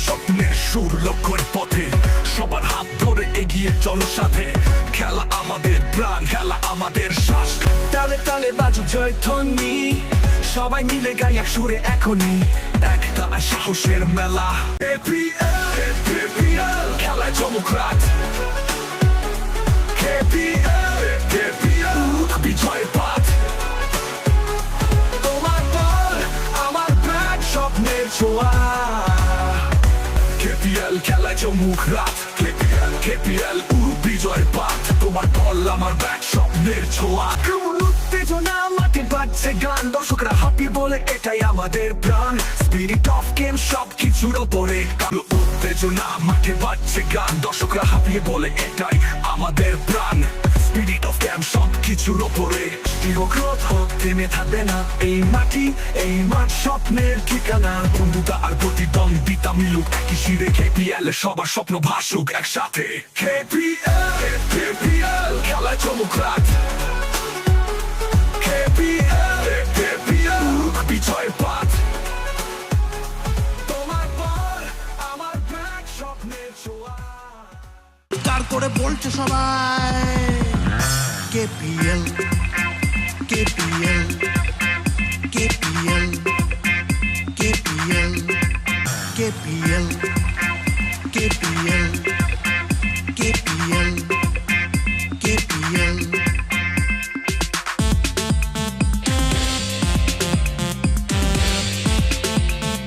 স্বপ্নের সুর লক্ষ্যের পথে সবার হাত ধরে এগিয়ে চলো সাথে। খেলা আমাদের প্রাণ, খেলা আমাদের শ্বাস। তালে তালে বাজু জয়ধ্বনি, সবাই মিলে গাই এক সুরে এখনই। একটা সাহসের মেলা। KPL খেলায় চমক রাত। KPL বিজয়ের পাঠ। তোমার বল আমার ব্যাট, স্বপ্নের ছোঁয়া। KPL খেলায় চমক রাত। KPL বিজয়ের পাঠ। তোমার বল আমার ব্যাট, স্বপ্নের ছোঁয়া। উত্তেজনা মাঠে বাজছে গান, দর্শকরা হাঁপিয়ে বলে এটাই আমাদের প্রাণ। স্পিরিট অফ গেম সবকিছুর ওপরে। উত্তেজনা মাঠে বাজছে গান, দর্শকরা হাঁপিয়ে বলে এটাই আমাদের প্রাণ। স্পিরিট অফ গেম সবকিছুর ওপরে। চিরক্রোধ হোক থেমে থাকবে না এই মাটি, এই মাঠ স্বপ্নের ঠিকানা। বন্ধুতা আর প্রতিদ্বন্দ্বিতা মিলুক একই শিরে। KPL সবার স্বপ্ন ভাসুক একসাথে। KPL খেলায় চমক রাত। KPL বিজয়ের পাঠ। তোমার বল আমার ব্যাট, স্বপ্নের ছোঁয়া। কার করে বলছে সবাই KPL KPL KPL KPL KPL